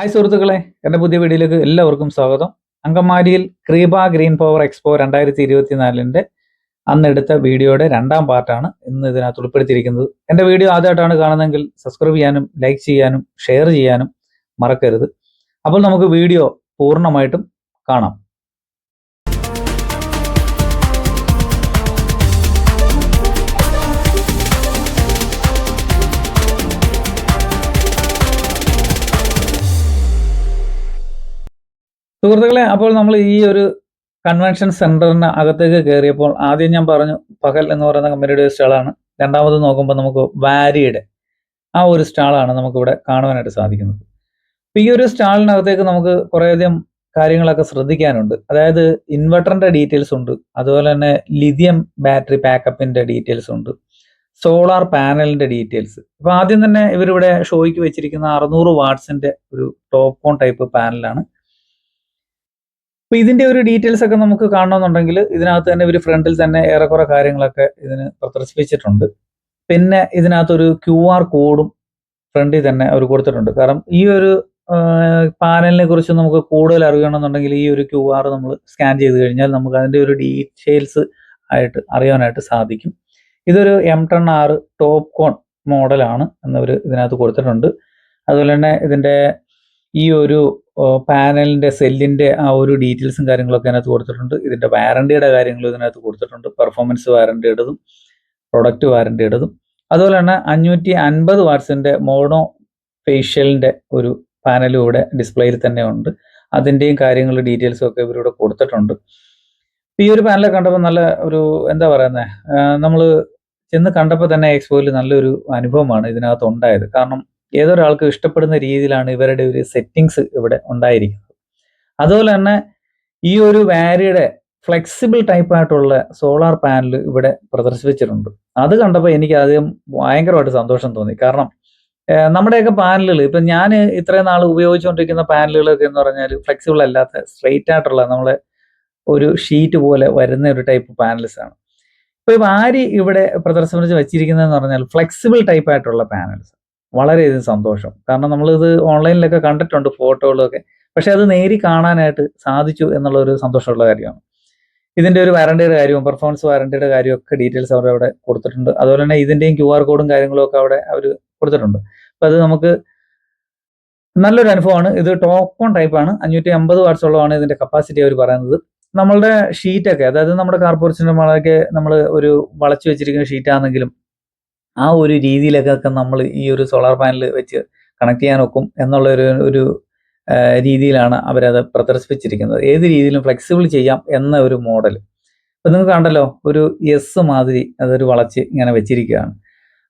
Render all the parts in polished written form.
Hi സുഹൃത്തുക്കളെ, എൻ്റെ പുതിയ വീഡിയോയിലേക്ക് എല്ലാവർക്കും സ്വാഗതം. അങ്കമാലിയിൽ ക്രീബ ഗ്രീൻ പവർ എക്സ്പോ 2024 അന്നെടുത്ത വീഡിയോയുടെ രണ്ടാം പാർട്ടാണ് ഇന്ന് ഇതിനകത്ത് ഉൾപ്പെടുത്തിയിരിക്കുന്നത്. എൻ്റെ വീഡിയോ ആദ്യമായിട്ടാണ് കാണുന്നതെങ്കിൽ സബ്സ്ക്രൈബ് ചെയ്യാനും ലൈക്ക് ചെയ്യാനും ഷെയർ ചെയ്യാനും മറക്കരുത്. അപ്പോൾ നമുക്ക് വീഡിയോ പൂർണ്ണമായിട്ടും കാണാം. സുഹൃത്തുക്കളെ, അപ്പോൾ നമ്മൾ ഈ ഒരു കൺവെൻഷൻ സെന്ററിന് അകത്തേക്ക് കയറിയപ്പോൾ ആദ്യം ഞാൻ പറഞ്ഞു പകൽ എന്ന് പറയുന്ന കമ്പനിയുടെ ഒരു സ്റ്റാളാണ്. രണ്ടാമത് നോക്കുമ്പോൾ നമുക്ക് വാരിയുടെ ആ ഒരു സ്റ്റാളാണ് നമുക്കിവിടെ കാണുവാനായിട്ട് സാധിക്കുന്നത്. അപ്പോൾ ഈ ഒരു സ്റ്റാളിനകത്തേക്ക് നമുക്ക് കുറേയധികം കാര്യങ്ങളൊക്കെ ശ്രദ്ധിക്കാനുണ്ട്. അതായത് ഇൻവെർട്ടറിന്റെ ഡീറ്റെയിൽസ് ഉണ്ട്, അതുപോലെ തന്നെ ലിഥിയം ബാറ്ററി പാക്കപ്പിന്റെ ഡീറ്റെയിൽസ് ഉണ്ട്, സോളാർ പാനലിന്റെ ഡീറ്റെയിൽസ്. അപ്പോൾ ആദ്യം തന്നെ ഇവരിവിടെ ഷോയ്ക്ക് വെച്ചിരിക്കുന്ന 600 വാട്ട്സിന്റെ ഒരു ടോപ്പ് ഓൺ ടൈപ്പ് പാനലാണ്. അപ്പൊ ഇതിന്റെ ഒരു ഡീറ്റെയിൽസ് ഒക്കെ നമുക്ക് കാണണമെന്നുണ്ടെങ്കിൽ ഇതിനകത്ത് തന്നെ ഇവർ ഫ്രണ്ടിൽ തന്നെ ഏറെക്കുറെ കാര്യങ്ങളൊക്കെ ഇതിന് പ്രദർശിപ്പിച്ചിട്ടുണ്ട്. പിന്നെ ഇതിനകത്തൊരു QR കോഡും ഫ്രണ്ടിൽ തന്നെ അവർ കൊടുത്തിട്ടുണ്ട്. കാരണം ഈ ഒരു പാനലിനെ കുറിച്ച് നമുക്ക് കൂടുതൽ അറിയണമെന്നുണ്ടെങ്കിൽ ഈ ഒരു QR നമ്മൾ സ്കാൻ ചെയ്ത് കഴിഞ്ഞാൽ നമുക്ക് അതിന്റെ ഒരു ഡീറ്റെയിൽസ് ആയിട്ട് അറിയാനായിട്ട് സാധിക്കും. ഇതൊരു M10R ടോപ്പ് കോൺ മോഡലാണ് എന്നവർ ഇതിനകത്ത് കൊടുത്തിട്ടുണ്ട്. അതുപോലെ തന്നെ ഇതിന്റെ ഈ ഒരു പാനലിന്റെ സെല്ലിന്റെ ആ ഒരു ഡീറ്റെയിൽസും കാര്യങ്ങളൊക്കെ അതിനകത്ത് കൊടുത്തിട്ടുണ്ട്. ഇതിന്റെ വാറണ്ടിയുടെ കാര്യങ്ങളും ഇതിനകത്ത് കൊടുത്തിട്ടുണ്ട്. പെർഫോമൻസ് വാറണ്ടിയുടേതും പ്രൊഡക്റ്റ് വാറണ്ടിയുടേതും. അതുപോലെ തന്നെ 550 വാട്ട്സിന്റെ മോണോ ഫേഷ്യലിന്റെ ഒരു പാനലും ഇവിടെ ഡിസ്പ്ലേയിൽ തന്നെ ഉണ്ട്. അതിന്റെയും കാര്യങ്ങളും ഡീറ്റെയിൽസും ഒക്കെ ഇവരിവിടെ കൊടുത്തിട്ടുണ്ട്. ഈ ഒരു പാനൽ കണ്ടപ്പോൾ നല്ല ഒരു എന്താ പറയുന്നത്, നമ്മൾ ചെന്ന് കണ്ടപ്പോൾ തന്നെ എക്സ്പോയിൽ നല്ലൊരു അനുഭവമാണ് ഇതിനകത്ത് ഉണ്ടായത്. കാരണം ഏതൊരാൾക്കും ഇഷ്ടപ്പെടുന്ന രീതിയിലാണ് ഇവരുടെ ഒരു സെറ്റിങ്സ് ഇവിടെ ഉണ്ടായിരിക്കുന്നത്. അതുപോലെ തന്നെ ഈ ഒരു വാരിയുടെ ഫ്ലെക്സിബിൾ ടൈപ്പ് ആയിട്ടുള്ള സോളാർ പാനൽ ഇവിടെ പ്രദർശിപ്പിച്ചിട്ടുണ്ട്. അത് കണ്ടപ്പോൾ എനിക്ക് ആദ്യം ഭയങ്കരമായിട്ട് സന്തോഷം തോന്നി. കാരണം നമ്മുടെയൊക്കെ പാനലുകൾ ഇപ്പം ഞാൻ ഇത്രയും നാൾ ഉപയോഗിച്ചുകൊണ്ടിരിക്കുന്ന പാനലുകളൊക്കെ എന്ന് പറഞ്ഞാൽ ഫ്ലെക്സിബിൾ അല്ലാത്ത സ്ട്രെയിറ്റ് ആയിട്ടുള്ള നമ്മളെ ഒരു ഷീറ്റ് പോലെ വരുന്ന ഒരു ടൈപ്പ് പാനൽസ് ആണ്. ഇപ്പൊ വാരി ഇവിടെ പ്രദർശിപ്പിച്ച് വെച്ചിരിക്കുന്നതെന്ന് പറഞ്ഞാൽ ഫ്ലെക്സിബിൾ ടൈപ്പ് ആയിട്ടുള്ള പാനൽസ്. വളരെയധികം സന്തോഷം. കാരണം നമ്മളിത് ഓൺലൈനിലൊക്കെ കണ്ടിട്ടുണ്ട് ഫോട്ടോകളൊക്കെ, പക്ഷെ അത് നേരി കാണാനായിട്ട് സാധിച്ചു എന്നുള്ള ഒരു സന്തോഷമുള്ള കാര്യമാണ്. ഇതിന്റെ ഒരു വാറണ്ടിയുടെ കാര്യവും പെർഫോമൻസ് വാറണ്ടിയുടെ കാര്യമൊക്കെ ഡീറ്റെയിൽസ് അവർ അവിടെ കൊടുത്തിട്ടുണ്ട്. അതുപോലെ തന്നെ ഇതിന്റെയും QR കോഡും കാര്യങ്ങളും ഒക്കെ അവിടെ അവർ കൊടുത്തിട്ടുണ്ട്. അപ്പൊ അത് നമുക്ക് നല്ലൊരു അനുഭവമാണ്. ഇത് ടോപ്പ് ഓൺ ടൈപ്പാണ്. 550 വാട്ട്സ് ഉള്ളതാണ് ഇതിന്റെ കപ്പാസിറ്റി അവർ പറയുന്നത്. നമ്മളുടെ ഷീറ്റൊക്കെ, അതായത് നമ്മുടെ കാർപോറേഷൻ്റെ വളയൊക്കെ നമ്മൾ ഒരു വളച്ചു വെച്ചിരിക്കുന്ന ഷീറ്റാണെങ്കിലും ആ ഒരു രീതിയിലൊക്കെ നമ്മൾ ഈ ഒരു സോളാർ പാനൽ വെച്ച് കണക്ട് ചെയ്യാൻ ഒക്കും എന്നുള്ള ഒരു രീതിയിലാണ് അവരത് പ്രദർശിപ്പിച്ചിരിക്കുന്നത്. ഏത് രീതിയിലും ഫ്ലെക്സിബിൾ ചെയ്യാം എന്ന ഒരു മോഡൽ. ഇപ്പം നിങ്ങൾക്ക് കണ്ടല്ലോ, ഒരു എസ് മാതിരി അതൊരു വളച്ച് ഇങ്ങനെ വെച്ചിരിക്കുകയാണ്.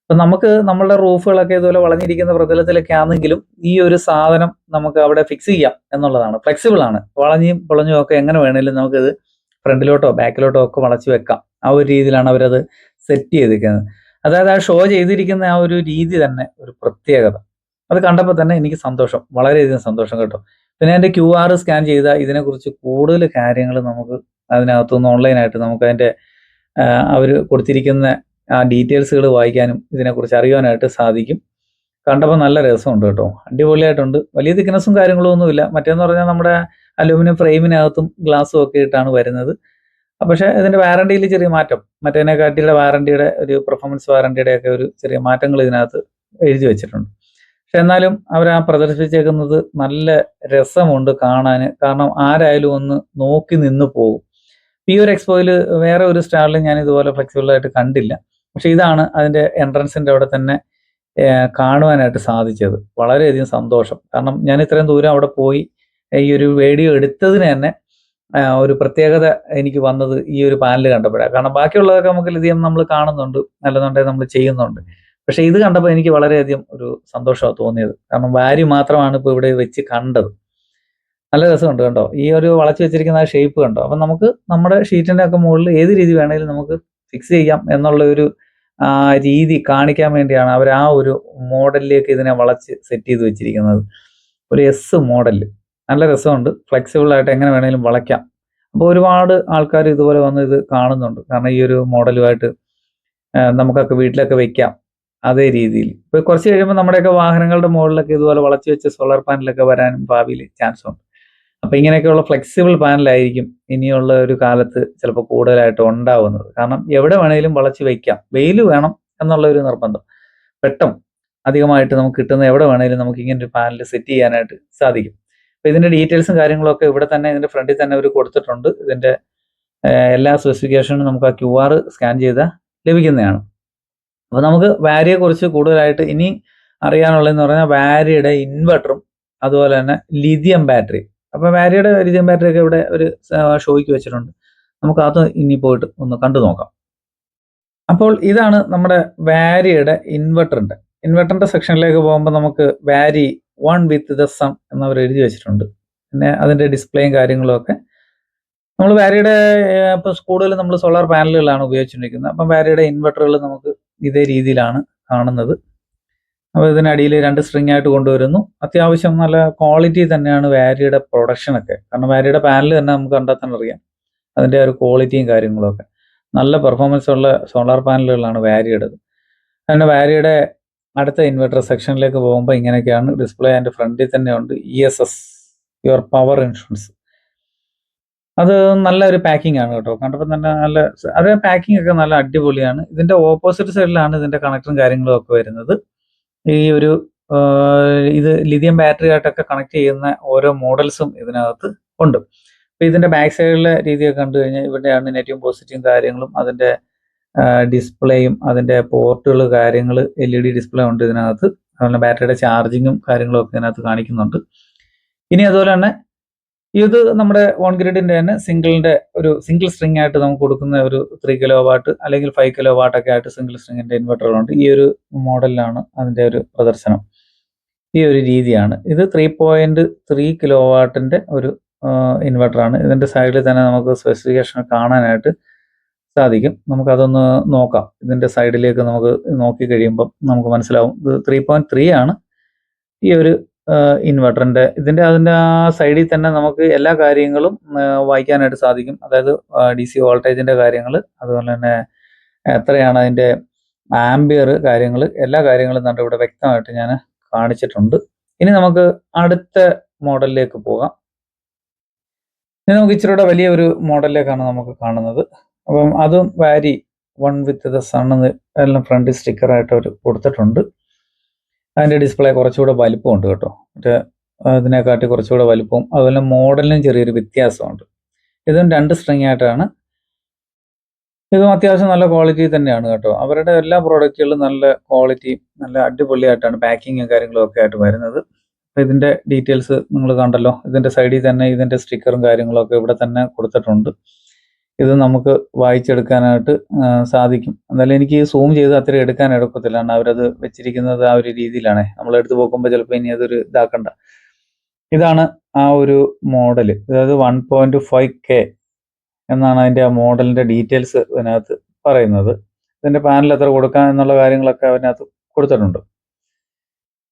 അപ്പം നമുക്ക് നമ്മളുടെ റൂഫുകളൊക്കെ ഇതുപോലെ വളഞ്ഞിരിക്കുന്ന പ്രതലത്തിലൊക്കെ ആണെങ്കിലും ഈ ഒരു സാധനം നമുക്ക് അവിടെ ഫിക്സ് ചെയ്യാം എന്നുള്ളതാണ്. ഫ്ലെക്സിബിൾ ആണ്. വളഞ്ഞും പൊളഞ്ഞും ഒക്കെ എങ്ങനെ വേണേലും നമുക്കിത് ഫ്രണ്ടിലോട്ടോ ബാക്കിലോട്ടോ ഒക്കെ വളച്ച് വെക്കാം. ആ ഒരു രീതിയിലാണ് അവരത് സെറ്റ് ചെയ്തിരിക്കുന്നത്. അതായത് ആ ഷോ ചെയ്തിരിക്കുന്ന ആ ഒരു രീതി തന്നെ ഒരു പ്രത്യേകത. അത് കണ്ടപ്പോൾ തന്നെ എനിക്ക് സന്തോഷം, വളരെയധികം സന്തോഷം കേട്ടോ. പിന്നെ അതിൻ്റെ QR സ്കാൻ ചെയ്താൽ ഇതിനെക്കുറിച്ച് കൂടുതൽ കാര്യങ്ങൾ നമുക്ക് അതിനകത്തുനിന്ന് ഓൺലൈനായിട്ട് നമുക്ക് അതിൻ്റെ അവർ കൊടുത്തിരിക്കുന്ന ആ ഡീറ്റെയിൽസുകൾ വായിക്കാനും ഇതിനെക്കുറിച്ച് അറിയാനായിട്ട് സാധിക്കും. കണ്ടപ്പോൾ നല്ല രസമുണ്ട് കേട്ടോ, അടിപൊളിയായിട്ടുണ്ട്. വലിയ തിക്നെസ്സും കാര്യങ്ങളും ഒന്നുമില്ല. മറ്റേന്ന് പറഞ്ഞാൽ നമ്മുടെ അലൂമിനിയം ഫ്രെയിമിനകത്തും ഗ്ലാസ്സും ഒക്കെ ഇട്ടാണ് വരുന്നത്. പക്ഷേ ഇതിന്റെ വാറണ്ടിയിൽ ചെറിയ മാറ്റം, മറ്റേതിനെക്കാട്ടിയുടെ വാറണ്ടിയുടെ ഒരു പെർഫോമൻസ് വാറണ്ടിയുടെ ഒക്കെ ഒരു ചെറിയ മാറ്റങ്ങൾ ഇതിനകത്ത് എഴുതി വെച്ചിട്ടുണ്ട്. പക്ഷെ എന്നാലും അവർ ആ പ്രദർശിപ്പിച്ചേക്കുന്നത് നല്ല രസമുണ്ട് കാണാൻ. കാരണം ആരായാലും ഒന്ന് നോക്കി നിന്ന് പോകും. ഈ ഒരു എക്സ്പോയിൽ വേറെ ഒരു സ്റ്റാളിൽ ഞാൻ ഇതുപോലെ ഫ്ലെക്സിബിളായിട്ട് കണ്ടില്ല. പക്ഷെ ഇതാണ് അതിന്റെ എൻട്രൻസിന്റെ അവിടെ തന്നെ കാണുവാനായിട്ട് സാധിച്ചത്. വളരെയധികം സന്തോഷം. കാരണം ഞാൻ ഇത്രയും ദൂരം അവിടെ പോയി ഈ ഒരു വീഡിയോ എടുത്തതിന് തന്നെ ഒരു പ്രത്യേകത എനിക്ക് വന്നത് ഈ ഒരു പാനൽ കണ്ടപ്പോഴാണ്. കാരണം ബാക്കിയുള്ളതൊക്കെ നമുക്ക് ലിഥിയം നമ്മൾ കാണുന്നുണ്ട്, നല്ലതുണ്ടെങ്കിൽ നമ്മൾ ചെയ്യുന്നുണ്ട്. പക്ഷെ ഇത് കണ്ടപ്പോൾ എനിക്ക് വളരെയധികം ഒരു സന്തോഷമാണ് തോന്നിയത്. കാരണം വാരി മാത്രമാണ് ഇപ്പോൾ ഇവിടെ വെച്ച് കണ്ടത്. നല്ല രസമുണ്ട് കണ്ടോ, ഈ ഒരു വളച്ചു വെച്ചിരിക്കുന്ന ആ ഷേപ്പ് കണ്ടോ. അപ്പം നമുക്ക് നമ്മുടെ ഷീറ്റിന്റെ ഒക്കെ മുകളിൽ ഏത് രീതി വേണമെങ്കിലും നമുക്ക് ഫിക്സ് ചെയ്യാം എന്നുള്ള ഒരു രീതി കാണിക്കാൻ വേണ്ടിയാണ് അവർ ആ ഒരു മോഡലിലേക്ക് ഇതിനെ വളച്ച് സെറ്റ് ചെയ്ത് വെച്ചിരിക്കുന്നത്. ഒരു S മോഡല്. നല്ല രസമുണ്ട്. ഫ്ലെക്സിബിൾ ആയിട്ട് എങ്ങനെ വേണമെങ്കിലും വളയ്ക്കാം. അപ്പോൾ ഒരുപാട് ആൾക്കാർ ഇതുപോലെ വന്ന് ഇത് കാണുന്നുണ്ട്. കാരണം ഈ ഒരു മോഡലുമായിട്ട് നമുക്കൊക്കെ വീട്ടിലൊക്കെ വെക്കാം. അതേ രീതിയിൽ. ഇപ്പൊ കുറച്ച് കഴിയുമ്പോൾ നമ്മുടെയൊക്കെ വാഹനങ്ങളുടെ മുകളിലൊക്കെ ഇതുപോലെ വളച്ചു വെച്ച സോളാർ പാനലൊക്കെ വരാനും ഭാവിയിൽ ചാൻസ് ഉണ്ട്. അപ്പൊ ഇങ്ങനെയൊക്കെയുള്ള ഫ്ലെക്സിബിൾ പാനലായിരിക്കും ഇനിയുള്ള ഒരു കാലത്ത് ചിലപ്പോൾ കൂടുതലായിട്ട് ഉണ്ടാവുന്നത്. കാരണം എവിടെ വേണേലും വളച്ചു വയ്ക്കാം. വെയിൽ വേണം എന്നുള്ള ഒരു നിർബന്ധം. വെട്ടം അധികമായിട്ട് നമുക്ക് കിട്ടുന്ന എവിടെ വേണേലും നമുക്ക് ഇങ്ങനെ ഒരു പാനൽ സെറ്റ് ചെയ്യാനായിട്ട് സാധിക്കും. അപ്പൊ ഇതിന്റെ ഡീറ്റെയിൽസും കാര്യങ്ങളൊക്കെ ഇവിടെ തന്നെ ഇതിന്റെ ഫ്രണ്ടിൽ തന്നെ അവർ കൊടുത്തിട്ടുണ്ട്. ഇതിന്റെ എല്ലാ സ്പെസിഫിക്കേഷനും നമുക്ക് ആ QR സ്കാൻ ചെയ്താൽ ലഭിക്കുന്നതാണ്. അപ്പോൾ നമുക്ക് വാരിയെ കുറിച്ച് കൂടുതലായിട്ട് ഇനി അറിയാനുള്ളതെന്ന് പറഞ്ഞാൽ വാരിയുടെ ഇൻവെർട്ടറും അതുപോലെ തന്നെ ലിഥിയം ബാറ്ററി. അപ്പോൾ വാരിയുടെ ലിഥിയം ബാറ്ററി ഒക്കെ ഇവിടെ ഒരു ഷോയ്ക്ക് വെച്ചിട്ടുണ്ട്. നമുക്ക് അത് ഇനി പോയിട്ട് ഒന്ന് കണ്ടു നോക്കാം. അപ്പോൾ ഇതാണ് നമ്മുടെ വാരിയുടെ ഇൻവെർട്ടറിന്റെ സെക്ഷനിലേക്ക് പോകുമ്പോൾ നമുക്ക് വാരി 1 വിത്ത് ദ സൺ എന്നവർ എഴുതി വെച്ചിട്ടുണ്ട്. പിന്നെ അതിന്റെ ഡിസ്പ്ലേയും കാര്യങ്ങളും ഒക്കെ നമ്മൾ വാരിയുടെ ഇപ്പോൾ കൂടുതലും നമ്മൾ സോളാർ പാനലുകളാണ് ഉപയോഗിച്ചുകൊണ്ടിരിക്കുന്നത്. അപ്പം വാരിയുടെ ഇൻവെർട്ടറുകൾ നമുക്ക് ഇതേ രീതിയിലാണ് കാണുന്നത്. അപ്പോൾ ഇതിനടിയിൽ 2 സ്ട്രിങ് ആയിട്ട് കൊണ്ടുവരുന്നു. അത്യാവശ്യം നല്ല ക്വാളിറ്റി തന്നെയാണ് വാരിയുടെ പ്രൊഡക്ഷനൊക്കെ. കാരണം വാരിയുടെ പാനൽ തന്നെ നമുക്ക് കണ്ടാൽ തന്നെ അറിയാം അതിൻ്റെ ഒരു ക്വാളിറ്റിയും കാര്യങ്ങളൊക്കെ. നല്ല പെർഫോമൻസ് ഉള്ള സോളാർ പാനലുകളാണ് വാരിയുടേത്. അങ്ങനെ വാരിയുടെ അടുത്ത ഇൻവെർട്ടർ സെക്ഷനിലേക്ക് പോകുമ്പോൾ ഇങ്ങനെയൊക്കെയാണ് ഡിസ്പ്ലേ. അതിൻ്റെ ഫ്രണ്ടിൽ തന്നെ ഉണ്ട് ESS, യുവർ പവർ ഇൻഷുറൻസ്. അത് നല്ലൊരു പാക്കിംഗ് ആണ് കേട്ടോ. കണ്ടപ്പോൾ തന്നെ നല്ല അത് പാക്കിംഗ് ഒക്കെ നല്ല അടിപൊളിയാണ്. ഇതിന്റെ ഓപ്പോസിറ്റ് സൈഡിലാണ് ഇതിന്റെ കണക്ടറും കാര്യങ്ങളും ഒക്കെ വരുന്നത്. ഈ ഒരു ഇത് ലിഥിയം ബാറ്ററി ആയിട്ടൊക്കെ കണക്ട് ചെയ്യുന്ന ഓരോ മോഡൽസും ഇതിനകത്ത് ഉണ്ട്. അപ്പൊ ഇതിന്റെ ബാക്ക് സൈഡിലെ രീതിയൊക്കെ കണ്ടു കഴിഞ്ഞാൽ ഇവിടെയാണ് നെഗറ്റീവും പോസിറ്റീവും കാര്യങ്ങളും അതിന്റെ ഡിസ്പ്ലേയും അതിന്റെ പോർട്ടുകൾ കാര്യങ്ങൾ LED ഡിസ്പ്ലേ ഉണ്ട് ഇതിനകത്ത്. അതുപോലെ ബാറ്ററിയുടെ ചാർജിങ്ങും കാര്യങ്ങളും ഒക്കെ ഇതിനകത്ത് കാണിക്കുന്നുണ്ട്. ഇനി അതുപോലെ തന്നെ ഇത് നമ്മുടെ ഓൺ ഗ്രിഡിന്റെ തന്നെ സിംഗിൾ സ്ട്രിങ് ആയിട്ട് നമുക്ക് കൊടുക്കുന്ന ഒരു 3 kW അല്ലെങ്കിൽ 5 kW ഒക്കെ ആയിട്ട് സിംഗിൾ സ്ട്രിങ്ങിന്റെ ഇൻവെർട്ടറുകളുണ്ട്. ഈ ഒരു മോഡലിലാണ് അതിന്റെ ഒരു പ്രദർശനം. ഈ ഒരു രീതിയാണ്. ഇത് 3.3 kW ഒരു ഇൻവെർട്ടറാണ്. ഇതിന്റെ സൈഡിൽ തന്നെ നമുക്ക് സ്പെസിഫിക്കേഷൻ കാണാനായിട്ട് സാധിക്കും. നമുക്കതൊന്ന് നോക്കാം. ഇതിന്റെ സൈഡിലേക്ക് നമുക്ക് നോക്കി കഴിയുമ്പം നമുക്ക് മനസ്സിലാവും. ഇത് 3.3 ആണ് ഈ ഒരു ഇൻവെർട്ടറിന്റെ. അതിന്റെ ആ സൈഡിൽ തന്നെ നമുക്ക് എല്ലാ കാര്യങ്ങളും വായിക്കാനായിട്ട് സാധിക്കും. അതായത് DC വോൾട്ടേജിന്റെ കാര്യങ്ങൾ, അതുപോലെ തന്നെ എത്രയാണ് അതിന്റെ ആംബിയർ കാര്യങ്ങൾ, എല്ലാ കാര്യങ്ങളും കണ്ട് ഇവിടെ വ്യക്തമായിട്ട് ഞാൻ കാണിച്ചിട്ടുണ്ട്. ഇനി നമുക്ക് അടുത്ത മോഡലിലേക്ക് പോകാം. ഇനി നമുക്ക് ഇച്ചിരി വലിയ ഒരു മോഡലിലേക്കാണ് നമുക്ക് കാണുന്നത്. അപ്പം അതും വാരി 1 വിത്ത് ദ സൺ എന്ന് എല്ലാം ഫ്രണ്ട് സ്റ്റിക്കറായിട്ട് അവർ കൊടുത്തിട്ടുണ്ട്. അതിൻ്റെ ഡിസ്പ്ലേ കുറച്ചുകൂടെ വലിപ്പമുണ്ട് കേട്ടോ. മറ്റേ ഇതിനെക്കാട്ടി കുറച്ചുകൂടെ വലിപ്പവും അതുപോലെ മോഡലിനും ചെറിയൊരു വ്യത്യാസമുണ്ട്. ഇതും 2 സ്ട്രിങ് ആയിട്ടാണ്. ഇതും അത്യാവശ്യം നല്ല ക്വാളിറ്റി തന്നെയാണ് കേട്ടോ. അവരുടെ എല്ലാ പ്രോഡക്റ്റുകളും നല്ല ക്വാളിറ്റി, നല്ല അടിപൊളിയായിട്ടാണ് പാക്കിങ്ങും കാര്യങ്ങളും ഒക്കെ ആയിട്ട് വരുന്നത്. അപ്പോൾ ഇതിൻ്റെ ഡീറ്റെയിൽസ് നിങ്ങൾ കണ്ടല്ലോ. ഇതിൻ്റെ സൈഡിൽ തന്നെ ഇതിൻ്റെ സ്റ്റിക്കറും കാര്യങ്ങളൊക്കെ ഇവിടെ തന്നെ കൊടുത്തിട്ടുണ്ട്. ഇത് നമുക്ക് വായിച്ചെടുക്കാനായിട്ട് സാധിക്കും. എന്നാലും എനിക്ക് സൂം ചെയ്ത് അത്ര എടുക്കാൻ എടുക്കത്തില്ല. കാരണം അവരത് വെച്ചിരിക്കുന്നത് ആ ഒരു രീതിയിലാണ്. നമ്മൾ എടുത്ത് നോക്കുമ്പോൾ ചിലപ്പോൾ ഇനി അതൊരു ഇതാക്കണ്ട. ഇതാണ് ആ ഒരു മോഡൽ. അതായത് 1.5K എന്നാണ് അതിൻ്റെ ആ മോഡലിന്റെ ഡീറ്റെയിൽസ് ഇതിനകത്ത് പറയുന്നത്. ഇതിന്റെ പാനൽ എത്ര കൊടുക്കാം എന്നുള്ള കാര്യങ്ങളൊക്കെ അതിനകത്ത് കൊടുത്തിട്ടുണ്ട്.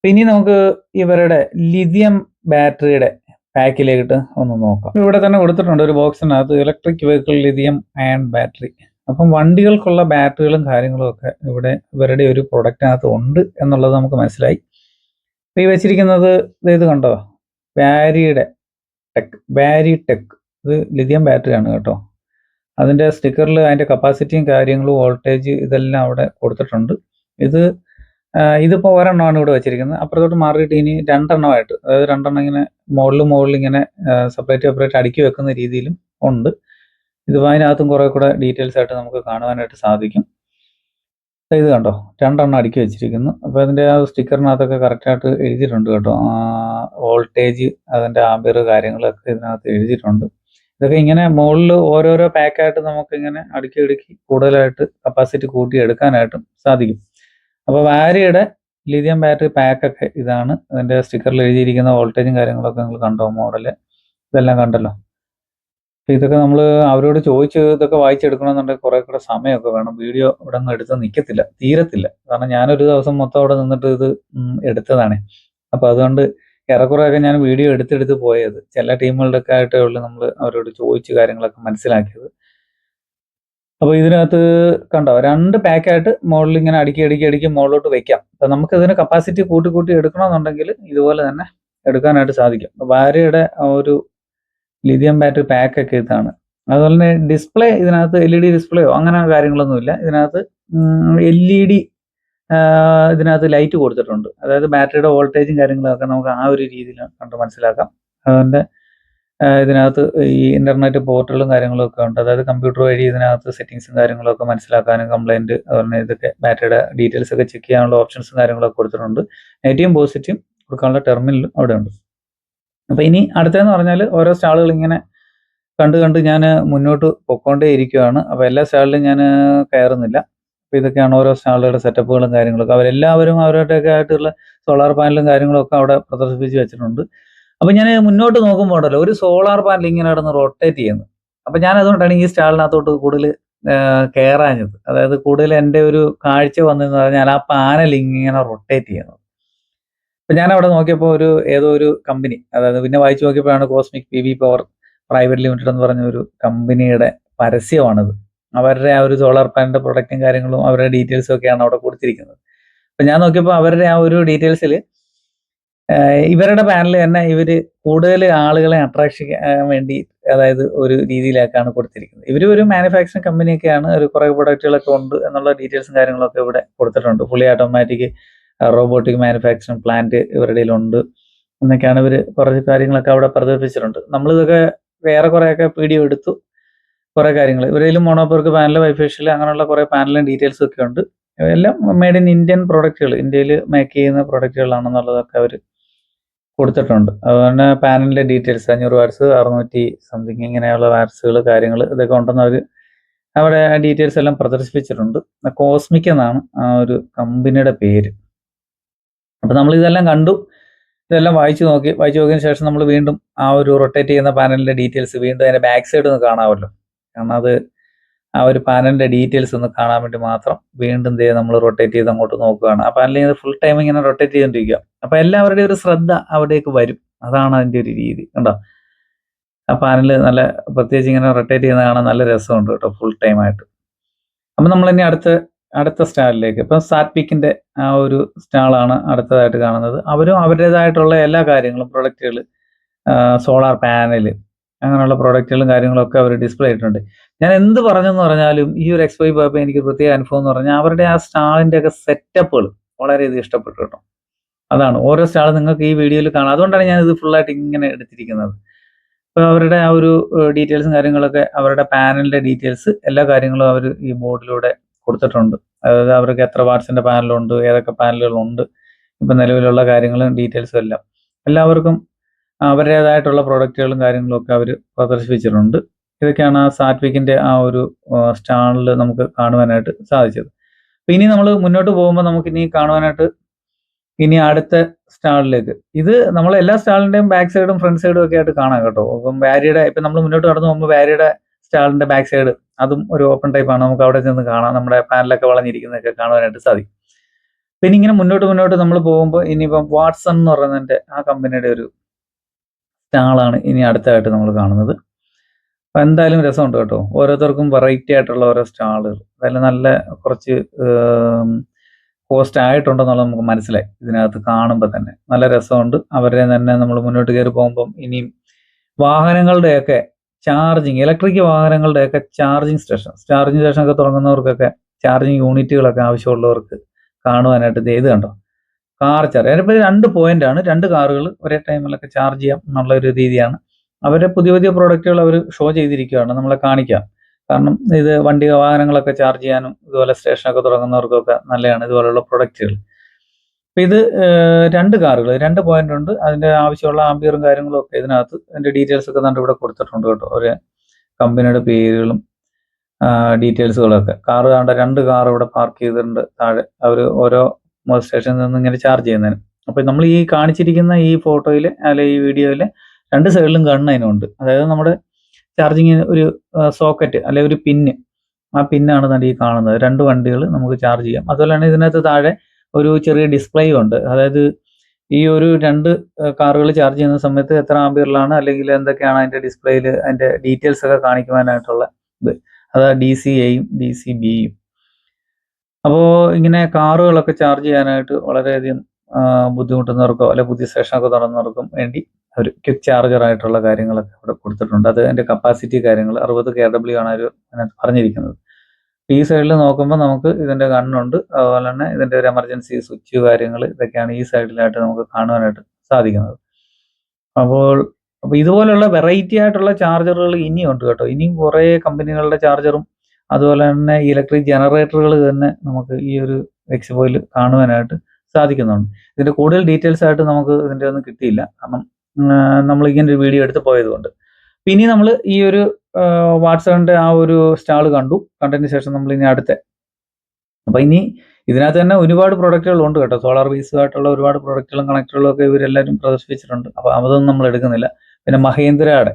ഇനി നമുക്ക് ഇവരുടെ ലിഥിയം ബാറ്ററിയുടെ പാക്കിലേക്കിട്ട് ഒന്ന് നോക്കാം. ഇവിടെ തന്നെ കൊടുത്തിട്ടുണ്ട് ഒരു ബോക്സിനകത്ത് electric vehicle lithium ion battery. അപ്പം വണ്ടികൾക്കുള്ള ബാറ്ററികളും കാര്യങ്ങളും ഒക്കെ ഇവിടെ ഇവരുടെ ഒരു പ്രൊഡക്റ്റിനകത്ത് ഉണ്ട് എന്നുള്ളത് നമുക്ക് മനസ്സിലായി. ഈ വെച്ചിരിക്കുന്നത് ഇത് കണ്ടോ, വാരി ടെക്. ഇത് ലിഥിയം ബാറ്ററിയാണ് കേട്ടോ. അതിൻ്റെ സ്റ്റിക്കറിൽ അതിൻ്റെ കപ്പാസിറ്റിയും കാര്യങ്ങളും വോൾട്ടേജ് ഇതെല്ലാം അവിടെ കൊടുത്തിട്ടുണ്ട്. ഇതിപ്പോൾ ഒരെണ്ണമാണ് ഇവിടെ വെച്ചിരിക്കുന്നത്. അപ്പുറത്തോട്ട് മാറിയിട്ട് ഇനി 2 എണ്ണമായിട്ട്, അതായത് 2 എണ്ണം ഇങ്ങനെ മുകളിൽ ഇങ്ങനെ സെപ്പറേറ്റ് അടുക്കി വെക്കുന്ന രീതിയിലും ഉണ്ട്. ഇത് അതിനകത്തും കുറെ കൂടെ ഡീറ്റെയിൽസ് ആയിട്ട് നമുക്ക് കാണുവാനായിട്ട് സാധിക്കും. ഇത് കണ്ടോ, 2 എണ്ണം അടുക്കി വെച്ചിരിക്കുന്നു. അപ്പോൾ അതിൻ്റെ ആ സ്റ്റിക്കറിനകത്തൊക്കെ കറക്റ്റായിട്ട് എഴുതിയിട്ടുണ്ട് കേട്ടോ. വോൾട്ടേജ്, അതിൻ്റെ ആംബിയർ കാര്യങ്ങളൊക്കെ ഇതിനകത്ത് എഴുതിയിട്ടുണ്ട്. ഇതൊക്കെ ഇങ്ങനെ മുകളിൽ ഓരോരോ പാക്കായിട്ട് നമുക്കിങ്ങനെ അടുക്കി കൂടുതലായിട്ട് കപ്പാസിറ്റി കൂട്ടി എടുക്കാനായിട്ടും സാധിക്കും. അപ്പോൾ വാരിയുടെ ലിഥിയം ബാറ്ററി പാക്കൊക്കെ ഇതാണ്. അതിൻ്റെ സ്റ്റിക്കറിൽ എഴുതിയിരിക്കുന്ന വോൾട്ടേജും കാര്യങ്ങളൊക്കെ നിങ്ങൾ കണ്ടോ, മോഡല് ഇതെല്ലാം കണ്ടല്ലോ. അപ്പോൾ ഇതൊക്കെ നമ്മൾ അവരോട് ചോദിച്ച് ഇതൊക്കെ വായിച്ചെടുക്കണമെന്നുണ്ടെങ്കിൽ കുറേ കൂടെ സമയമൊക്കെ വേണം. വീഡിയോ ഇവിടെ ഒന്നും എടുത്ത് തീരത്തില്ല. കാരണം ഞാനൊരു ദിവസം മൊത്തം അവിടെ നിന്നിട്ട് ഇത് എടുത്തതാണ്. അപ്പോൾ അതുകൊണ്ട് ഏറെക്കുറെയൊക്കെ ഞാൻ വീഡിയോ എടുത്തെടുത്ത് പോയത്. ചില ടീമുകളുടെ ഒക്കെ ആയിട്ടേ ഉള്ളൂ നമ്മൾ അവരോട് ചോദിച്ച് കാര്യങ്ങളൊക്കെ മനസ്സിലാക്കിയത്. അപ്പോൾ ഇതിനകത്ത് കണ്ടോ 2 പാക്കായിട്ട് മുകളിൽ ഇങ്ങനെ അടുക്കി മുകളിലോട്ട് വെക്കാം. അപ്പോൾ നമുക്ക് ഇതിന് കപ്പാസിറ്റി കൂട്ടി എടുക്കണമെന്നുണ്ടെങ്കിൽ ഇതുപോലെ തന്നെ എടുക്കാനായിട്ട് സാധിക്കും. വാരിയുടെ ഒരു ലിഥിയം ബാറ്ററി പാക്കൊക്കെ ഇതാണ്. അതുപോലെ തന്നെ ഡിസ്പ്ലേ ഇതിനകത്ത് LED ഡിസ്പ്ലേയോ അങ്ങനെ കാര്യങ്ങളൊന്നുമില്ല. ഇതിനകത്ത് LED ഇതിനകത്ത് ലൈറ്റ് കൊടുത്തിട്ടുണ്ട്. അതായത് ബാറ്ററിയുടെ വോൾട്ടേജും കാര്യങ്ങളൊക്കെ നമുക്ക് ആ ഒരു രീതിയിൽ കണ്ട് മനസ്സിലാക്കാം. അതുകൊണ്ട് ഇതിനകത്ത് ഈ ഇന്റർനെറ്റ് പോർട്ടലും കാര്യങ്ങളും ഒക്കെ ഉണ്ട്. അതായത് കമ്പ്യൂട്ടർ വഴി ഇതിനകത്ത് സെറ്റിങ്സും കാര്യങ്ങളൊക്കെ മനസ്സിലാക്കാനും കംപ്ലൈന്റ് അതുപോലെ ഇതൊക്കെ ബാറ്ററിയുടെ ഡീറ്റെയിൽസ് ഒക്കെ ചെക്ക് ചെയ്യാനുള്ള ഓപ്ഷൻസും കാര്യങ്ങളൊക്കെ കൊടുത്തിട്ടുണ്ട്. നെഗറ്റീവും പോസിറ്റീവും കൊടുക്കാനുള്ള ടെർമിനലും അവിടെ ഉണ്ട്. അപ്പോൾ ഇനി അടുത്തതെന്ന് പറഞ്ഞാൽ ഓരോ സ്റ്റാളുകൾ ഇങ്ങനെ കണ്ട് ഞാൻ മുന്നോട്ട് പൊക്കോണ്ടേ ഇരിക്കുകയാണ്. അപ്പോൾ എല്ലാ സ്റ്റാളിലും ഞാൻ കയറുന്നില്ല. അപ്പോൾ ഇതൊക്കെയാണ് ഓരോ സ്റ്റാളുകളുടെ സെറ്റപ്പുകളും കാര്യങ്ങളൊക്കെ. അവരെല്ലാവരും അവരുടെയൊക്കെ ആയിട്ടുള്ള സോളാർ പാനലും കാര്യങ്ങളൊക്കെ അവിടെ പ്രദർശിപ്പിച്ച് വെച്ചിട്ടുണ്ട്. അപ്പോൾ ഞാൻ മുന്നോട്ട് നോക്കുമ്പോൾ ഉണ്ടല്ലോ ഒരു സോളാർ പാനൽ ഇങ്ങനെ കിടന്ന് റൊട്ടേറ്റ് ചെയ്യുന്നു. അപ്പോൾ ഞാൻ അതുകൊണ്ടാണ് ഈ സ്റ്റാളിനകത്തോട്ട് കൂടുതൽ കയറാഞ്ഞത്. അതായത് കൂടുതൽ എൻ്റെ ഒരു കാഴ്ച വന്നതെന്ന് പറഞ്ഞാൽ ആ പാനൽ ഇങ്ങനെ റൊട്ടേറ്റ് ചെയ്യുന്നത്. അപ്പോൾ ഞാൻ അവിടെ നോക്കിയപ്പോൾ ഏതോ ഒരു കമ്പനി, അതായത് പിന്നെ വായിച്ചു നോക്കിയപ്പോഴാണ് cosmic PV power private limited എന്ന് പറഞ്ഞ ഒരു കമ്പനിയുടെ പരസ്യമാണിത്. അവരുടെ ആ ഒരു സോളാർ പാനലിന്റെ പ്രൊഡക്റ്റും കാര്യങ്ങളും അവരുടെ ഡീറ്റെയിൽസും ഒക്കെയാണ് അവിടെ കൊടുത്തിരിക്കുന്നത്. അപ്പോൾ ഞാൻ നോക്കിയപ്പോൾ അവരുടെ ആ ഒരു ഡീറ്റെയിൽസിൽ ഇവരുടെ പാനൽ തന്നെ ഇവർ കൂടുതൽ ആളുകളെ അട്രാക്ഷൻ വേണ്ടി, അതായത് ഒരു രീതിയിലേക്കാണ് കൊടുത്തിരിക്കുന്നത്. ഇവർ ഒരു മാനുഫാക്ചറിങ് കമ്പനിയൊക്കെയാണ്, ഒരു കുറേ പ്രൊഡക്റ്റുകളൊക്കെ ഉണ്ട് എന്നുള്ള ഡീറ്റെയിൽസും കാര്യങ്ങളൊക്കെ ഇവിടെ കൊടുത്തിട്ടുണ്ട്. Fully automatic robotic manufacturing plant ഇവരുടെ ഉണ്ട് എന്നൊക്കെയാണ് ഇവർ കുറച്ച് കാര്യങ്ങളൊക്കെ അവിടെ പ്രദർശിപ്പിച്ചിട്ടുണ്ട്. നമ്മളിതൊക്കെ വേറെ കുറേയൊക്കെ വീഡിയോ എടുത്തു, കുറേ കാര്യങ്ങൾ ഇവരിലും മോണോപർക്ക് പാനൽ, ബൈഫേഷ്യൽ അങ്ങനെയുള്ള കുറേ പാനലും ഡീറ്റെയിൽസും ഒക്കെ ഉണ്ട്. എല്ലാം മെയ്ഡ് ഇൻ ഇന്ത്യൻ പ്രൊഡക്റ്റുകൾ, ഇന്ത്യയിൽ മേക്ക് ചെയ്യുന്ന പ്രൊഡക്റ്റുകളാണെന്നുള്ളതൊക്കെ അവർ കൊടുത്തിട്ടുണ്ട്. അതുപോലെ പാനലിന്റെ ഡീറ്റെയിൽസ് 500 വാട്ട്സ് 600 സംതിങ് ഇങ്ങനെയുള്ള വാട്ട്സുകൾ കാര്യങ്ങൾ ഇതൊക്കെ ഉണ്ടെന്ന് അവർ അവിടെ ഡീറ്റെയിൽസ് എല്ലാം പ്രദർശിപ്പിച്ചിട്ടുണ്ട്. കോസ്മിക് എന്നാണ് ആ ഒരു കമ്പനിയുടെ പേര്. അപ്പോൾ നമ്മൾ ഇതെല്ലാം കണ്ടു, ഇതെല്ലാം വായിച്ചു നോക്കിയതിന് ശേഷം നമ്മൾ വീണ്ടും ആ ഒരു റൊട്ടേറ്റ് ചെയ്യുന്ന പാനലിന്റെ ഡീറ്റെയിൽസ് വീണ്ടും അതിന്റെ ബാക്ക് സൈഡ് ഒന്ന് കാണാമല്ലോ. കാരണം അത് ആ ഒരു പാനലിന്റെ ഡീറ്റെയിൽസ് ഒന്ന് കാണാൻ വേണ്ടി മാത്രം വീണ്ടും നമ്മൾ റൊട്ടേറ്റ് ചെയ്ത് അങ്ങോട്ട് നോക്കുകയാണ്. ആ പാനലിൽ ഫുൾ ടൈം ഇങ്ങനെ റൊട്ടേറ്റ് ചെയ്തുകൊണ്ടിരിക്കുക. അപ്പൊ എല്ലാവരുടെയും ഒരു ശ്രദ്ധ അവിടേക്ക് വരും. അതാണ് അതിന്റെ ഒരു രീതി. കണ്ടോ, ആ പാനൽ നല്ല പ്രത്യേകിച്ച് ഇങ്ങനെ റൊട്ടേറ്റ് ചെയ്യുന്ന കാണാൻ നല്ല രസമുണ്ട് കേട്ടോ, ഫുൾ ടൈം ആയിട്ട്. അപ്പൊ നമ്മൾ ഇനി അടുത്ത സ്റ്റാളിലേക്ക്, ഇപ്പം സാറ്റ്വിക്കിന്റെ ആ ഒരു സ്റ്റാളാണ് അടുത്തതായിട്ട് കാണുന്നത്. അവരും അവരുടേതായിട്ടുള്ള എല്ലാ കാര്യങ്ങളും പ്രൊഡക്റ്റുകൾ, സോളാർ പാനല് അങ്ങനെയുള്ള പ്രൊഡക്റ്റുകളും കാര്യങ്ങളൊക്കെ അവർ ഡിസ്പ്ലേ ചെയ്തിട്ടുണ്ട്. ഞാൻ എന്ത് പറഞ്ഞെന്ന് പറഞ്ഞാലും ഈ ഒരു എക്സ്പോയിൽ പോയപ്പോൾ എനിക്ക് പ്രത്യേക അനുഭവം എന്ന് പറഞ്ഞാൽ അവരുടെ ആ സ്റ്റാളിന്റെ ഒക്കെ സെറ്റപ്പുകൾ വളരെയധികം ഇഷ്ടപ്പെട്ടു കേട്ടോ. അതാണ് ഓരോ സ്റ്റാൾ നിങ്ങൾക്ക് ഈ വീഡിയോയിൽ കാണാം. അതുകൊണ്ടാണ് ഞാൻ ഇത് ഫുള്ളായിട്ട് ഇങ്ങനെ എടുത്തിരിക്കുന്നത്. അപ്പോൾ അവരുടെ ആ ഒരു ഡീറ്റെയിൽസും കാര്യങ്ങളൊക്കെ, അവരുടെ പാനലിന്റെ ഡീറ്റെയിൽസ് എല്ലാ കാര്യങ്ങളും അവർ ഈ ബോർഡിലൂടെ കൊടുത്തിട്ടുണ്ട്. അതായത് അവർക്ക് എത്ര വാട്ട്സിന്റെ പാനലുണ്ട്, ഏതൊക്കെ പാനലുകളുണ്ട്, ഇപ്പം നിലവിലുള്ള കാര്യങ്ങളും ഡീറ്റെയിൽസും എല്ലാം എല്ലാവർക്കും അവരുടേതായിട്ടുള്ള പ്രൊഡക്റ്റുകളും കാര്യങ്ങളും ഒക്കെ അവർ പ്രദർശിപ്പിച്ചിട്ടുണ്ട്. ഇതൊക്കെയാണ് ആ സാറ്റ്വിക്കിന്റെ ആ ഒരു സ്റ്റാളിൽ നമുക്ക് കാണുവാനായിട്ട് സാധിച്ചത്. അപ്പം ഇനി നമ്മൾ മുന്നോട്ട് പോകുമ്പോൾ നമുക്ക് ഇനി കാണുവാനായിട്ട് ഇനി അടുത്ത സ്റ്റാളിലേക്ക്, ഇത് നമ്മൾ എല്ലാ സ്റ്റാളിന്റെയും ബാക്ക് സൈഡും ഫ്രണ്ട് സൈഡും ഒക്കെ ആയിട്ട് കാണാം കേട്ടോ. അപ്പം വാരിയുടെ ഇപ്പം നമ്മൾ മുന്നോട്ട് കടന്നു പോകുമ്പോൾ വാരിയുടെ സ്റ്റാളിന്റെ ബാക്ക് സൈഡ് അതും ഒരു ഓപ്പൺ ടൈപ്പ് ആണ്. നമുക്ക് അവിടെ ചെന്ന് കാണാം, നമ്മുടെ പാനലൊക്കെ വളഞ്ഞിരിക്കുന്നതൊക്കെ കാണുവാനായിട്ട് സാധിക്കും. പിന്നെ ഇങ്ങനെ മുന്നോട്ട് നമ്മൾ പോകുമ്പോൾ ഇനിയിപ്പം വാട്സൺ എന്ന് പറയുന്നതിന്റെ ആ കമ്പനിയുടെ ഒരു സ്റ്റാളാണ് ഇനി അടുത്തായിട്ട് നമ്മൾ കാണുന്നത്. അപ്പം എന്തായാലും രസമുണ്ട് കേട്ടോ, ഓരോരുത്തർക്കും വെറൈറ്റി ആയിട്ടുള്ള ഓരോ സ്റ്റാളുകൾ. അതായത് നല്ല കുറച്ച് കോസ്റ്റ് ആയിട്ടുണ്ടെന്നുള്ളത് നമുക്ക് മനസ്സിലായി ഇതിനകത്ത് കാണുമ്പോൾ തന്നെ. നല്ല രസമുണ്ട്. അവരെ തന്നെ നമ്മൾ മുന്നോട്ട് കയറി പോകുമ്പം ഇനിയും വാഹനങ്ങളുടെയൊക്കെ ചാർജിങ്, ഇലക്ട്രിക് വാഹനങ്ങളുടെയൊക്കെ ചാർജിങ് സ്റ്റേഷൻ ഒക്കെ തുടങ്ങുന്നവർക്കൊക്കെ ചാർജിങ് യൂണിറ്റുകളൊക്കെ ആവശ്യമുള്ളവർക്ക് കാണുവാനായിട്ട് ഇത് കണ്ടോ, കാർ ചാർജ്. അതിനിപ്പോൾ 2 പോയിന്റാണ്, 2 കാറുകൾ ഒരേ ടൈമിലൊക്കെ ചാർജ് ചെയ്യാം എന്നുള്ള ഒരു രീതിയാണ്. അവരുടെ പുതിയ പ്രോഡക്റ്റുകൾ അവർ ഷോ ചെയ്തിരിക്കുകയാണ്, നമ്മളെ കാണിക്കാം. കാരണം ഇത് വാഹനങ്ങളൊക്കെ ചാർജ് ചെയ്യാനും ഇതുപോലെ സ്റ്റേഷനൊക്കെ തുടങ്ങുന്നവർക്കൊക്കെ നല്ലതാണ് ഇതുപോലുള്ള പ്രൊഡക്റ്റുകൾ. അപ്പം ഇത് 2 കാറുകൾ 2 പോയിന്റ് ഉണ്ട്. അതിന്റെ ആവശ്യമുള്ള ആംബിയറും കാര്യങ്ങളും ഒക്കെ ഇതിനകത്ത് അതിന്റെ ഡീറ്റെയിൽസ് ഒക്കെ ഇവിടെ കൊടുത്തിട്ടുണ്ട് കേട്ടോ. ഒരു കമ്പനിയുടെ പേരുകളും ഡീറ്റെയിൽസുകളൊക്കെ. കാറ് കണ്ട 2 കാർ ഇവിടെ പാർക്ക് ചെയ്തിട്ടുണ്ട് താഴെ, അവർ ഓരോ സ്റ്റേഷനിൽ നിന്ന് ഇങ്ങനെ ചാർജ് ചെയ്യുന്നതിന്. അപ്പോൾ നമ്മൾ ഈ കാണിച്ചിരിക്കുന്ന ഈ ഫോട്ടോയിൽ അല്ലെ ഈ വീഡിയോയിൽ 2 സൈഡിലും ഗണ്ണ് അതിനുണ്ട്. അതായത് നമ്മുടെ ചാർജിങ്ങിന് ഒരു സോക്കറ്റ് അല്ലെ ഒരു പിന്ന്, ആ പിന്നാണ് നമ്മൾ ഈ കാണുന്നത്. 2 വണ്ടികൾ നമുക്ക് ചാർജ് ചെയ്യാം. അതുപോലെ തന്നെ ഇതിനകത്ത് താഴെ ഒരു ചെറിയ ഡിസ്പ്ലേയും ഉണ്ട്. അതായത് ഈ ഒരു 2 കാറുകൾ ചാർജ് ചെയ്യുന്ന സമയത്ത് എത്ര ആംബിയറിലാണ് അല്ലെങ്കിൽ എന്തൊക്കെയാണ് അതിന്റെ ഡിസ്പ്ലേയിൽ അതിന്റെ ഡീറ്റെയിൽസ് ഒക്കെ കാണിക്കുവാനായിട്ടുള്ള ഇത്. അത് DC-Aയും DC-Bയും. അപ്പോൾ ഇങ്ങനെ കാറുകളൊക്കെ ചാർജ് ചെയ്യാനായിട്ട് വളരെയധികം ബുദ്ധിമുട്ടുന്നവർക്കോ അല്ലെ പുതിയ സ്റ്റേഷനൊക്കെ തുറന്നവർക്കും വേണ്ടി ഒരു ക്വിക്ക് ചാർജർ ആയിട്ടുള്ള കാര്യങ്ങളൊക്കെ ഇവിടെ കൊടുത്തിട്ടുണ്ട്. അത് അതിന്റെ കപ്പാസിറ്റി കാര്യങ്ങൾ 60 kW ആണ് ഒരു അതിനകത്ത് പറഞ്ഞിരിക്കുന്നത്. ഈ സൈഡിൽ നോക്കുമ്പോൾ നമുക്ക് ഇതിന്റെ ഗണ്ണുണ്ട്, അതുപോലെ തന്നെ ഇതിന്റെ ഒരു എമർജൻസി സ്വിച്ച് കാര്യങ്ങൾ ഇതൊക്കെയാണ് ഈ സൈഡിലായിട്ട് നമുക്ക് കാണുവാനായിട്ട് സാധിക്കുന്നത്. അപ്പോൾ ഇതുപോലുള്ള വെറൈറ്റി ആയിട്ടുള്ള ചാർജറുകൾ ഇനിയുണ്ട് കേട്ടോ. ഇനിയും കുറേ കമ്പനികളുടെ ചാർജറും അതുപോലെ തന്നെ ഇലക്ട്രിക് ജനറേറ്ററുകൾ തന്നെ നമുക്ക് ഈ ഒരു എക്സ്പോയിൽ കാണുവാനായിട്ട് സാധിക്കുന്നുണ്ട്. ഇതിന്റെ കൂടുതൽ ഡീറ്റെയിൽസ് ആയിട്ട് നമുക്ക് ഇതിന്റെ ഒന്നും കിട്ടിയില്ല, കാരണം നമ്മൾ ഇങ്ങനെ ഒരു വീഡിയോ എടുത്ത് പോയതുകൊണ്ട്. ഇനി നമ്മൾ ഈ ഒരു വാട്സപ്പിന്റെ ആ ഒരു സ്റ്റാൾ കണ്ടതിന് ശേഷം നമ്മൾ ഇനി അപ്പൊ ഇനി ഇതിനകത്ത് തന്നെ ഒരുപാട് പ്രൊഡക്റ്റുകൾ ഉണ്ട് കേട്ടോ. സോളാർ ബേസ്ഡ് ആയിട്ടുള്ള ഒരുപാട് പ്രൊഡക്റ്റുകളും കണക്ടറുകളും ഒക്കെ ഇവരെല്ലാവരും പ്രദർശിപ്പിച്ചിട്ടുണ്ട്. അപ്പൊ അതൊന്നും നമ്മൾ എടുക്കുന്നില്ല. പിന്നെ മഹേന്ദ്രയുടെ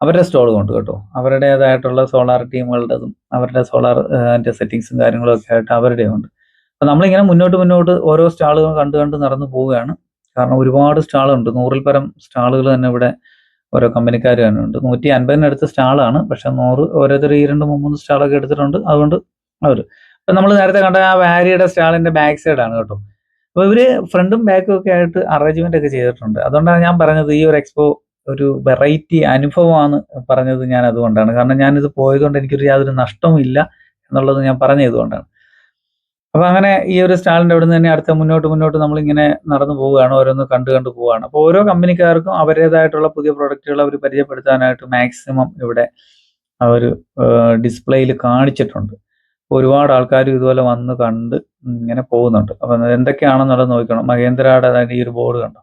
അവരുടെ സ്റ്റോളും ഉണ്ട് കേട്ടോ. അവരുടേതായിട്ടുള്ള സോളാർ ടീമുകളുടേതും അവരുടെ സോളാർ സെറ്റിങ്സും കാര്യങ്ങളും ഒക്കെ ആയിട്ട് അവരുടെയും ഉണ്ട്. അപ്പൊ നമ്മളിങ്ങനെ മുന്നോട്ട് ഓരോ സ്റ്റാളുകൾ കണ്ട് നടന്നു പോവുകയാണ്. കാരണം ഒരുപാട് സ്റ്റാളുണ്ട്, 100-ൽ പരം സ്റ്റാളുകൾ തന്നെ ഇവിടെ ഓരോ കമ്പനിക്കാർ തന്നെ ഉണ്ട്. 150-നടുത്ത് സ്റ്റാളാണ്, പക്ഷെ 100 ഓരോരുത്തർ 2-3 സ്റ്റാളൊക്കെ എടുത്തിട്ടുണ്ട്. അതുകൊണ്ട് ഇപ്പൊ നമ്മൾ നേരത്തെ കണ്ട ആ വാരിയുടെ സ്റ്റാളിന്റെ ബാക്ക് സൈഡാണ് കേട്ടോ. അപ്പൊ ഇവര് ഫ്രണ്ടും ബാക്കും ഒക്കെ ആയിട്ട് അറേഞ്ച്മെന്റ് ഒക്കെ ചെയ്തിട്ടുണ്ട്. അതുകൊണ്ടാണ് ഞാൻ പറഞ്ഞത് ഈ ഒരു എക്സ്പോ ഒരു വെറൈറ്റി അനുഭവമാണ് പറഞ്ഞത്. ഞാൻ അതുകൊണ്ടാണ്, കാരണം ഞാനിത് പോയതുകൊണ്ട് എനിക്കൊരു യാതൊരു നഷ്ടവും ഇല്ല എന്നുള്ളത് ഞാൻ പറഞ്ഞതുകൊണ്ടാണ്. അപ്പൊ അങ്ങനെ ഈ ഒരു സ്റ്റാളിന്റെ അവിടെ നിന്ന് തന്നെ അടുത്ത മുന്നോട്ട് നമ്മളിങ്ങനെ നടന്നു പോവുകയാണ്, ഓരോന്ന് കണ്ടു പോവുകയാണ്. അപ്പോൾ ഓരോ കമ്പനിക്കാർക്കും അവരുടേതായിട്ടുള്ള പുതിയ പ്രൊഡക്റ്റുകൾ അവർ പരിചയപ്പെടുത്താനായിട്ട് മാക്സിമം ഇവിടെ അവർ ഡിസ്പ്ലേയിൽ കാണിച്ചിട്ടുണ്ട്. ഒരുപാട് ആൾക്കാർ ഇതുപോലെ വന്ന് കണ്ട് ഇങ്ങനെ പോകുന്നുണ്ട്. അപ്പൊ എന്തൊക്കെയാണെന്നുള്ളത് നോക്കണം. മഹേന്ദ്രയുടെ ഈ ഒരു ബോർഡ് കണ്ടോ.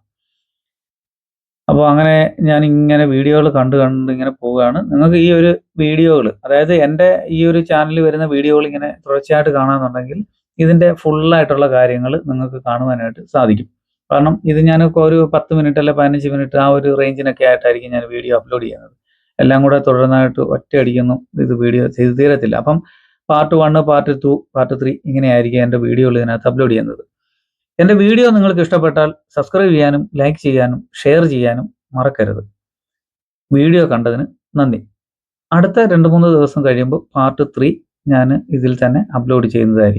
അപ്പോൾ അങ്ങനെ ഞാൻ ഇങ്ങനെ വീഡിയോകൾ കണ്ട് ഇങ്ങനെ പോവുകയാണ്. നിങ്ങൾക്ക് ഈ ഒരു വീഡിയോകൾ, അതായത് എൻ്റെ ഈ ഒരു ചാനലിൽ വരുന്ന വീഡിയോകൾ ഇങ്ങനെ തുടർച്ചയായിട്ട് കാണാമെന്നുണ്ടെങ്കിൽ ഇതിന്റെ ഫുള്ളായിട്ടുള്ള കാര്യങ്ങൾ നിങ്ങൾക്ക് കാണുവാനായിട്ട് സാധിക്കും. കാരണം ഇത് ഞാനൊക്കെ ഒരു 10 മിനിറ്റ് അല്ലെ 15 മിനിറ്റ് ആ ഒരു റേഞ്ചിനൊക്കെ ആയിട്ടായിരിക്കും ഞാൻ വീഡിയോ അപ്ലോഡ് ചെയ്യുന്നത്. എല്ലാം കൂടെ തുടർന്നായിട്ട് ഒറ്റയടിക്കൊന്നും ഇത് വീഡിയോ ചെയ്ത് തീരത്തില്ല. അപ്പം പാർട്ട് 1, പാർട്ട് 2, പാർട്ട് 3 ഇങ്ങനെയായിരിക്കും എൻ്റെ വീഡിയോകൾ ഇതിനകത്ത് അപ്ലോഡ് ചെയ്യുന്നത്. എൻ്റെ വീഡിയോ നിങ്ങൾക്ക് ഇഷ്ടപ്പെട്ടാൽ സബ്സ്ക്രൈബ് ചെയ്യാനും ലൈക്ക് ചെയ്യാനും ഷെയർ ചെയ്യാനും മറക്കരുത്. വീഡിയോ കണ്ടതിന് നന്ദി. അടുത്ത 2-3 ദിവസം കഴിയുമ്പോൾ പാർട്ട് 3 ഞാൻ ഇതിൽ തന്നെ അപ്ലോഡ് ചെയ്യുന്നതായിരിക്കും.